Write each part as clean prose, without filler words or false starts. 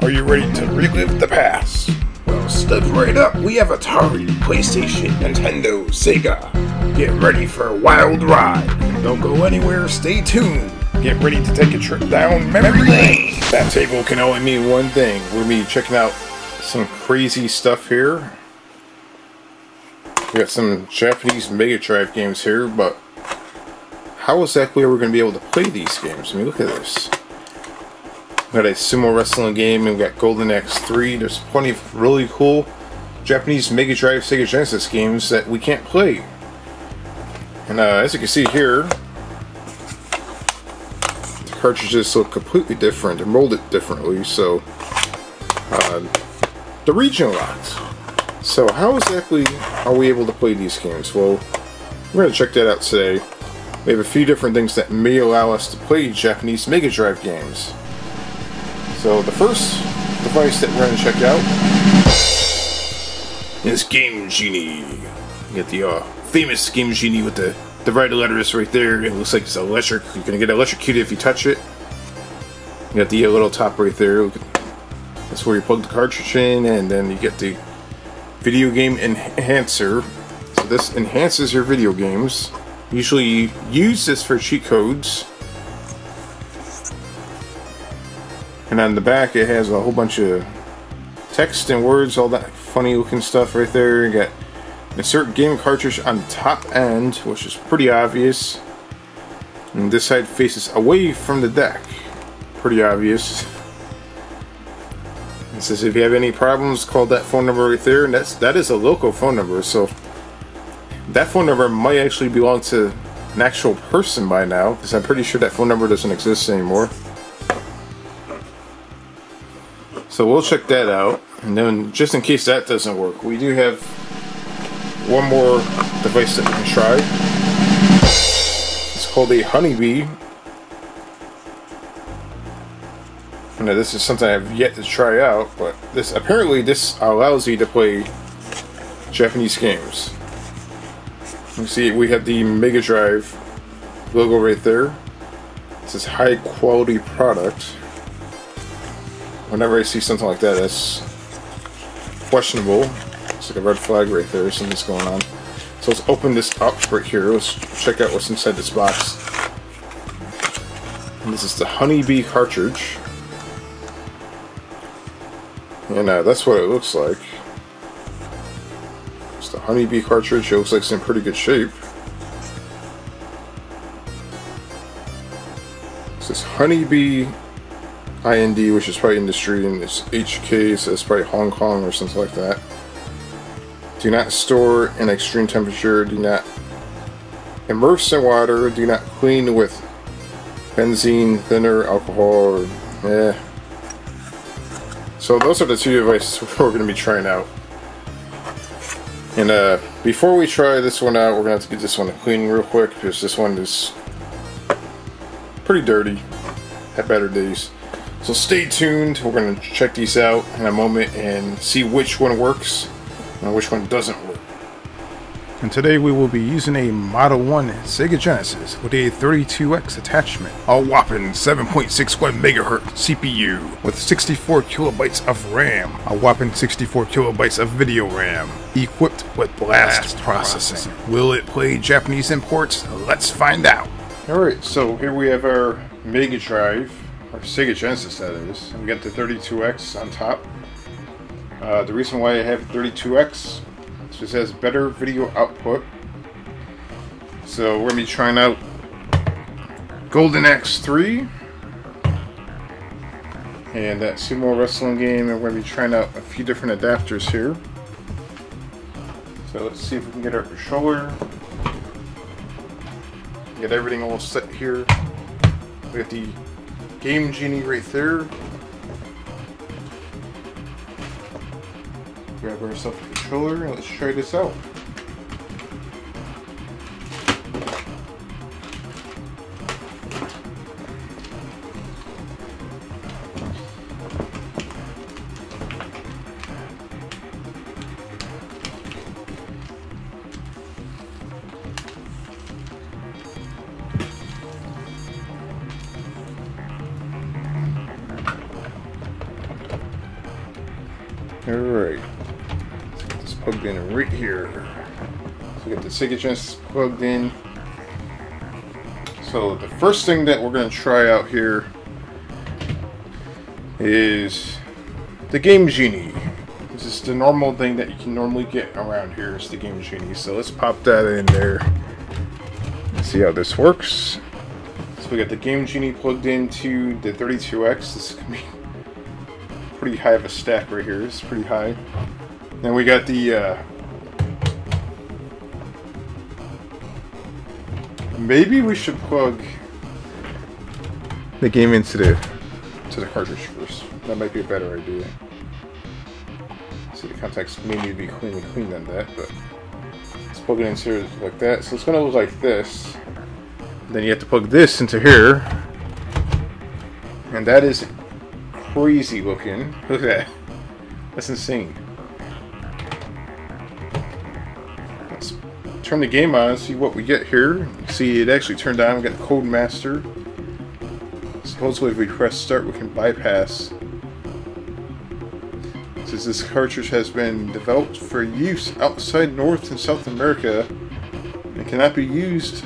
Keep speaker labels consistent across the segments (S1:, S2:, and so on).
S1: Are you ready to relive the past? Well, step right up. We have Atari, PlayStation, Nintendo, Sega. Get ready for a wild ride. Don't go anywhere, stay tuned. Get ready to take a trip down memory lane. That table can only mean one thing. We're going to be checking out some crazy stuff here. We got some Japanese Mega Drive games here, but how exactly are we going to be able to play these games? I mean, look at this. We got a Sumo Wrestling game, and we got Golden Axe 3. There's plenty of really cool Japanese Mega Drive, Sega Genesis games that we can't play. And as you can see here, the cartridges look completely different. They're molded differently, so the region locked. So how exactly are we able to play these games? Well, we're going to check that out today. We have a few different things that may allow us to play Japanese Mega Drive games. So the first device that we're going to check out is Game Genie. You get the famous Game Genie with the red letters right there. It looks like it's electric. You're going to get electrocuted if you touch it. You got the little top right there. That's where you plug the cartridge in, and then you get the video game enhancer. So this enhances your video games. Usually you use this for cheat codes. And on the back it has a whole bunch of text and words, all that funny looking stuff right there. You got insert game cartridge on the top end, which is pretty obvious. And this side faces away from the deck. Pretty obvious. It says if you have any problems, call that phone number right there, and that is a local phone number, so that phone number might actually belong to an actual person by now, because I'm pretty sure that phone number doesn't exist anymore. So we'll check that out, and then just in case that doesn't work, we do have one more device that we can try. It's called a Honeybee. Now this is something I've yet to try out, but apparently this allows you to play Japanese games. You see, we have the Mega Drive logo right there. It says high quality product. Whenever I see something like that, that's questionable. It's like a red flag right there, something's going on. So let's open this up right here. Let's check out what's inside this box. And this is the Honeybee Cartridge. And that's what it looks like. It's the Honeybee Cartridge. It looks like it's in pretty good shape. It says Honeybee IND, which is probably industry, and it's HK, so it's probably Hong Kong or something like that. Do not store in extreme temperature. Do not immerse in water. Do not clean with benzene, thinner, alcohol, or So those are the two devices we're going to be trying out. And before we try this one out, we're going to have to get this one clean real quick, because this one is pretty dirty. Had better days. So stay tuned. We're going to check these out in a moment and see which one works and which one doesn't work. And today we will be using a Model 1 Sega Genesis with a 32X attachment, a whopping 7.61 MHz CPU with 64 kilobytes of RAM, a whopping 64 kilobytes of video RAM, equipped with blast processing. Will it play Japanese imports? Let's find out. Alright, so here we have our Mega Drive, our Sega Genesis that is. We got the 32X on top. The reason why I have 32X, this has better video output. So we're going to be trying out Golden Axe 3 and that Sumo Wrestling game, and we're going to be trying out a few different adapters here. So let's see if we can get our controller. Get everything all set here. We got the Game Genie right there. Grab ourselves a controller and let's try this out. Alright. Let's get this plugged in right here. So we got the Sega Genesis plugged in. So the first thing that we're going to try out here is the Game Genie. This is the normal thing that you can normally get around here, is the Game Genie. So let's pop that in there and see how this works. So we got the Game Genie plugged into the 32X. This is going to be pretty high of a stack right here. It's pretty high. Then we got the maybe we should plug the game into the cartridge first. That might be a better idea. So the contacts may need to be clean than that, but let's plug it into here like that. So it's going to look like this. Then you have to plug this into here, and that is crazy looking. Look at that. That's insane. Let's turn the game on and see what we get here. You see it actually turned on. We got the Code Master. Supposedly if we press start we can bypass. It says this cartridge has been developed for use outside North and South America and cannot be used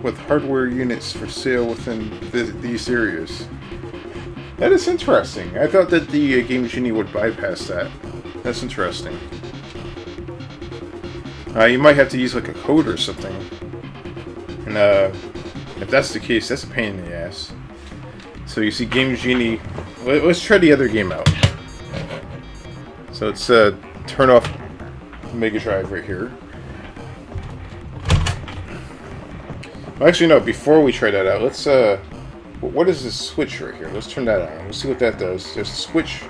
S1: with hardware units for sale within these areas. That is interesting. I thought that the Game Genie would bypass that. That's interesting. You might have to use like a code or something. And if that's the case, that's a pain in the ass. So you see Game Genie. Let's try the other game out. So let's turn off Mega Drive right here. Well, actually no, before we try that out, let's what is this switch right here? Let's turn that on. We'll see what that does. There's a switch.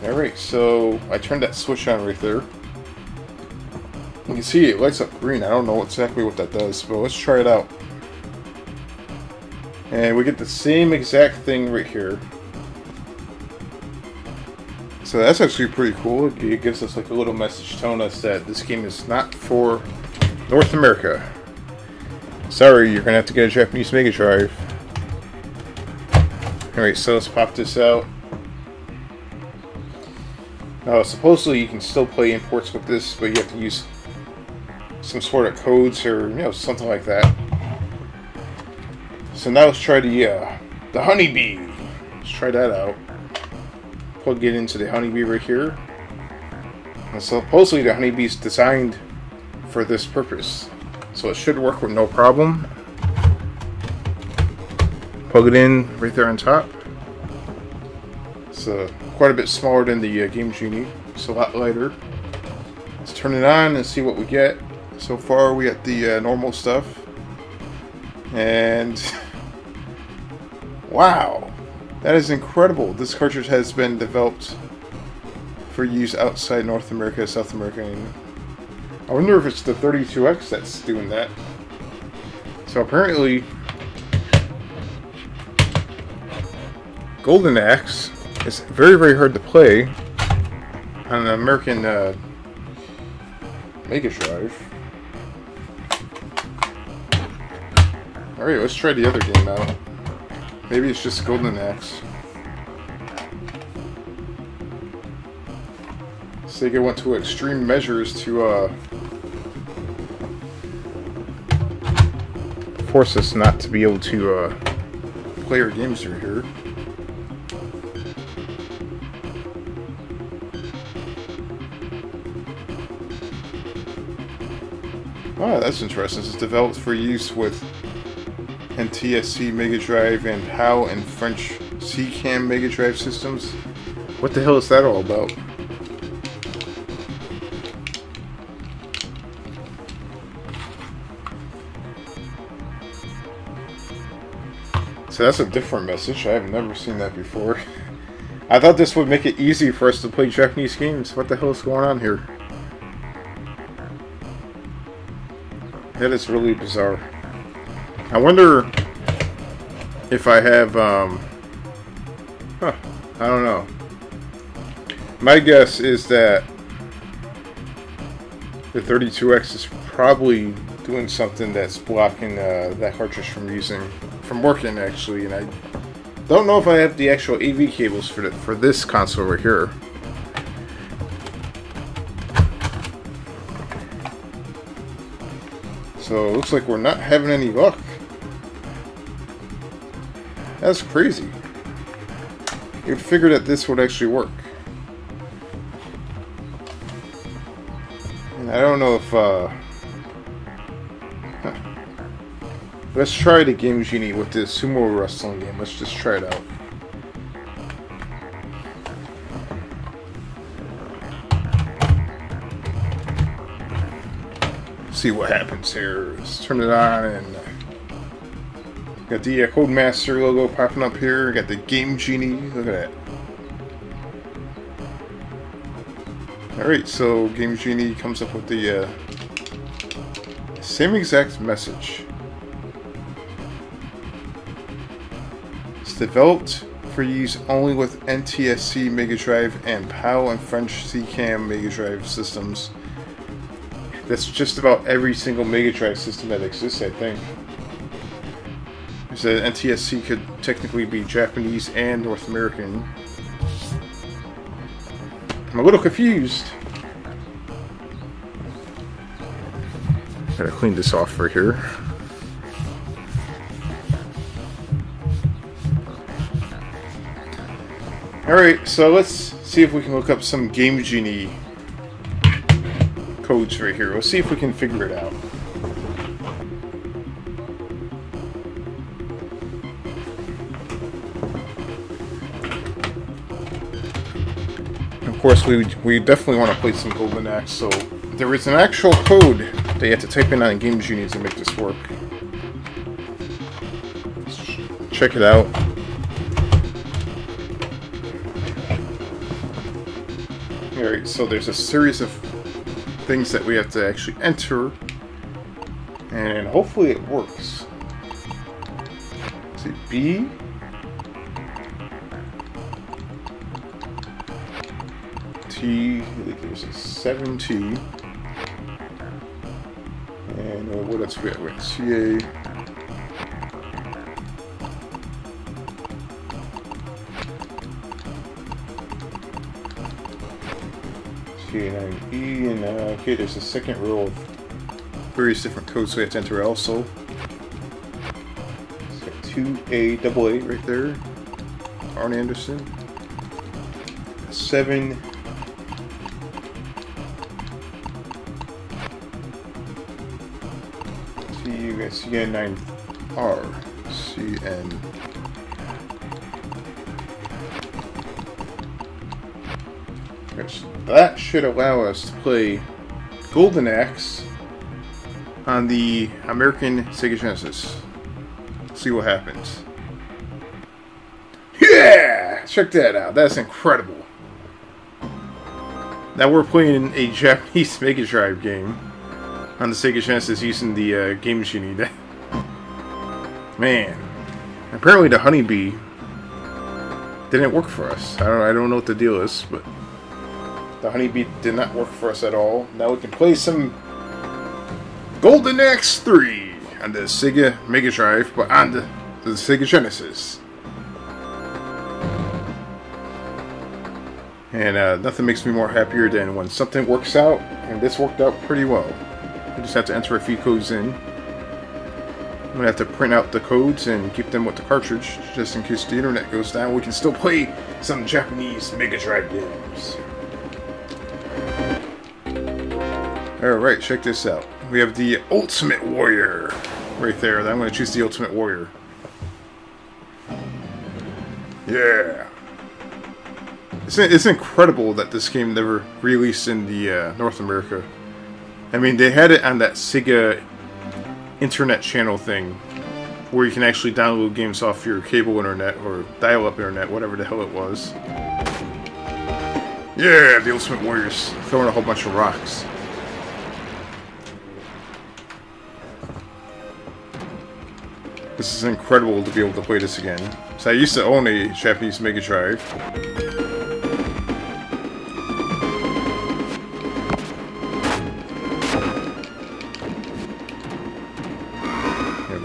S1: Alright, so I turned that switch on right there. You can see it lights up green. I don't know exactly what that does, but let's try it out. And we get the same exact thing right here. So that's actually pretty cool. It gives us like a little message telling us that this game is not for North America. Sorry, you're gonna have to get a Japanese Mega Drive. Alright, so let's pop this out. Now, supposedly you can still play imports with this, but you have to use some sort of codes or, something like that. So now let's try the Honeybee. Let's try that out. Plug it into the Honeybee right here. And supposedly the Honeybee is designed for this purpose. So it should work with no problem. Plug it in right there on top. It's quite a bit smaller than the Game Genie. It's a lot lighter. Let's turn it on and see what we get. So far we got the normal stuff. And wow, that is incredible. This cartridge has been developed for use outside North America, South America. And I wonder if it's the 32X that's doing that. So apparently Golden Axe is very, very hard to play on an American Mega Drive. Alright, let's try the other game out. Maybe it's just Golden Axe. Sega went to extreme measures to force us not to be able to play our games through here. Oh, that's interesting. It's developed for use with NTSC Mega Drive and HAL and French CCAM Mega Drive systems. What the hell is that all about? So that's a different message. I have never seen that before. I thought this would make it easy for us to play Japanese games. What the hell is going on here? That is really bizarre. I wonder if I have, I don't know. My guess is that the 32X is probably doing something that's blocking that cartridge from using from working actually, and I don't know if I have the actual AV cables for this console right here. So it looks like we're not having any luck. That's crazy. You'd figure that this would actually work. And I don't know if let's try the game Genie with this Sumo Wrestling game. Let's just try it out. See what happens here. Let's turn it on, and got the Codemaster logo popping up here. Got the game Genie. Look at that. Alright, so game Genie comes up with the same exact message. It's developed for use only with NTSC Mega Drive and PAL and French CCAM Mega Drive systems. That's just about every single Mega Drive system that exists, I think. So NTSC could technically be Japanese and North American. I'm a little confused. Gotta clean this off right here. Alright, so let's see if we can look up some Game Genie codes right here. Let's see if we can figure it out. Of course, we definitely want to play some Golden Axe, so there is an actual code that you have to type in on Game Genie to make this work. Let's check it out. Alright, so there's a series of things that we have to actually enter, and hopefully it works. Let's see, B. T, I think there's a 7T. And what else we have? Wait, CA. CA9E, and okay, there's a second row of various different codes we have to enter also. It's got 2A right there. Arn Anderson. 7. CN9R. CN. Which that should allow us to play Golden Axe on the American Sega Genesis. Let's see what happens. Yeah! Check that out. That's incredible. Now we're playing a Japanese Mega Drive game on the Sega Genesis using the Game Genie. Man, apparently the Honeybee didn't work for us. I don't know what the deal is, but the Honeybee did not work for us at all. Now we can play some Golden Axe 3 on the Sega Mega Drive, but on the Sega Genesis. And nothing makes me more happier than when something works out, and this worked out pretty well. You just have to enter a few codes in. I'm going to have to print out the codes and keep them with the cartridge, just in case the internet goes down. We can still play some Japanese Mega Drive games. Alright, check this out. We have the Ultimate Warrior right there. I'm going to choose the Ultimate Warrior. Yeah. It's incredible that this game never released in the North America. I mean, they had it on that Sega internet channel thing, where you can actually download games off your cable internet or dial-up internet, whatever the hell it was. Yeah, the Ultimate Warriors throwing a whole bunch of rocks. This is incredible to be able to play this again. So I used to own a Japanese Mega Drive.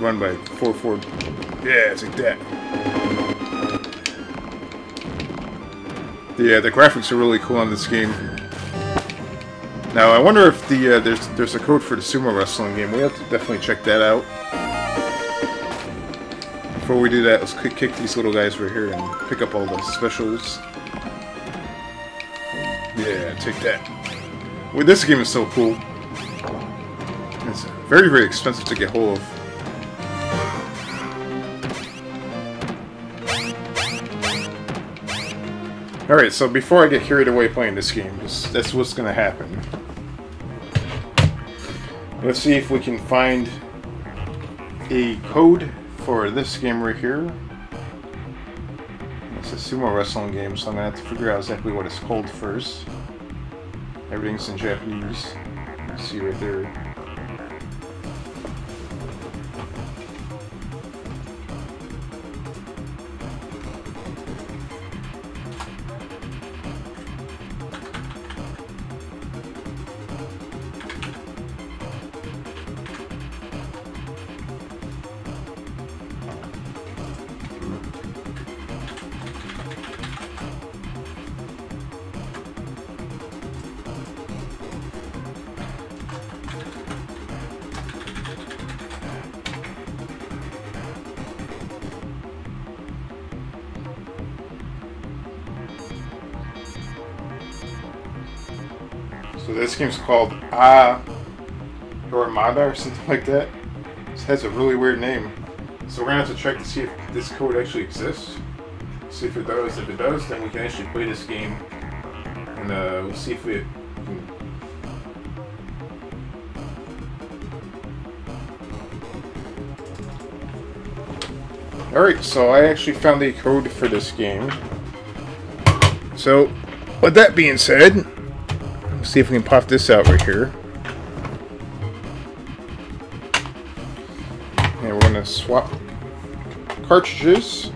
S1: Run by 4 Yeah, take that. Yeah, the graphics are really cool on this game. Now, I wonder if the there's a code for the Sumo Wrestling game. We have to definitely check that out. Before we do that, let's kick these little guys right here and pick up all the specials. Yeah, take that. Well, this game is so cool. It's very, very expensive to get hold of. Alright, so before I get carried away playing this game, that's what's going to happen. Let's see if we can find a code for this game right here. It's a Sumo Wrestling game, so I'm going to have to figure out exactly what it's called first. Everything's in Japanese. Let's see right there. So this game's called Armada or something like that. It has a really weird name. So we're gonna have to check to see if this code actually exists. See if it does. If it does, then we can actually play this game, and we'll see if it. Alright, so I actually found a code for this game. So, with that being said, let's see if we can pop this out right here. And we're going to swap cartridges.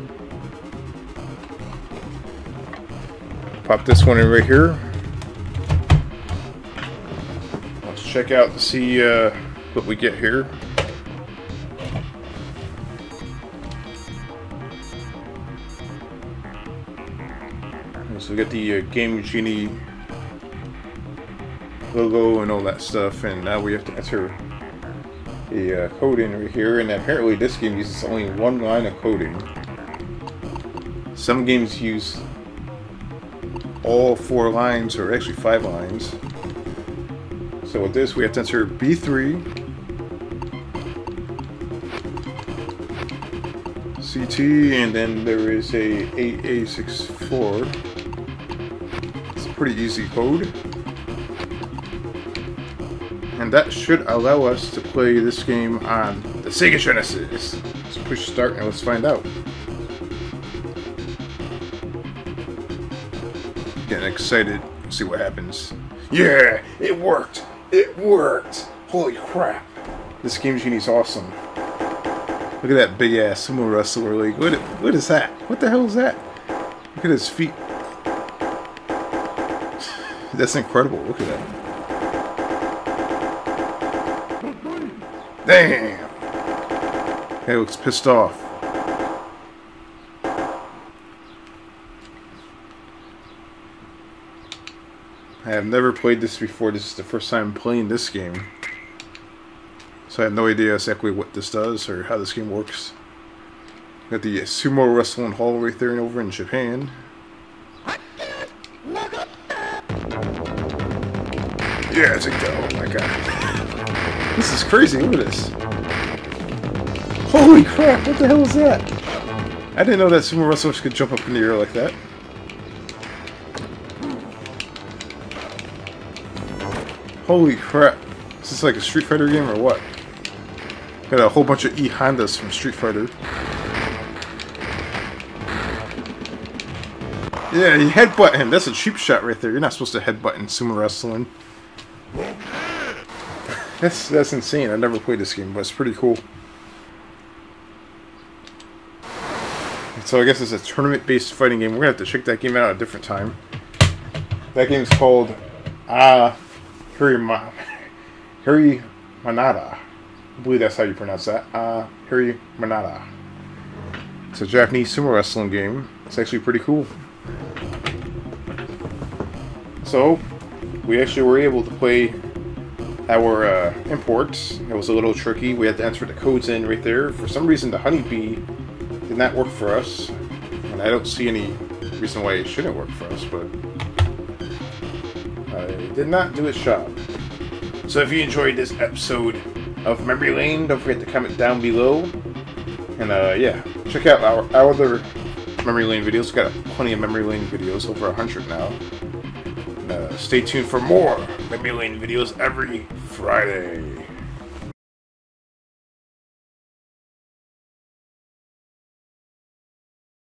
S1: Pop this one in right here. Let's check out to see what we get here. So we got the Game Genie logo and all that stuff, and now we have to enter the code in right here, and apparently this game uses only one line of coding. Some games use all 4 lines, or actually 5 lines. So with this we have to enter B3, CT, and then there is a 8A64. Pretty easy code, and that should allow us to play this game on the Sega Genesis. Let's push start and let's find out. Getting excited. See what happens. Yeah, it worked. It worked. Holy crap! This Game Genie's awesome. Look at that big ass sumo wrestler. Like, what is that? What the hell is that? Look at his feet. That's incredible. Look at that. Damn. He looks pissed off. I have never played this before. This is the first time playing this game. So I have no idea exactly what this does or how this game works. Got the Sumo Wrestling Hall right there and over in Japan. Yeah, take that. Oh my god. This is crazy. Look at this. Holy crap, what the hell is that? I didn't know that sumo wrestlers could jump up in the air like that. Holy crap. Is this like a Street Fighter game or what? Got a whole bunch of E-Hondas from Street Fighter. Yeah, you headbutt him. That's a cheap shot right there. You're not supposed to headbutt in sumo wrestling. That's insane. I never played this game, but it's pretty cool. So I guess it's a tournament-based fighting game. We're gonna have to check that game out at a different time. That game's called Manada. I believe that's how you pronounce that. Manada. It's a Japanese sumo wrestling game. It's actually pretty cool. So, we actually were able to play our imports. It was a little tricky. We had to enter the codes in right there. For some reason, the Honeybee did not work for us. And I don't see any reason why it shouldn't work for us, but it did not do its job. So if you enjoyed this episode of Memory Lane, don't forget to comment down below. And yeah, check out our other Memory Lane videos. We've got plenty of Memory Lane videos, over 100 now. And, stay tuned for more Memory Lane videos every Friday.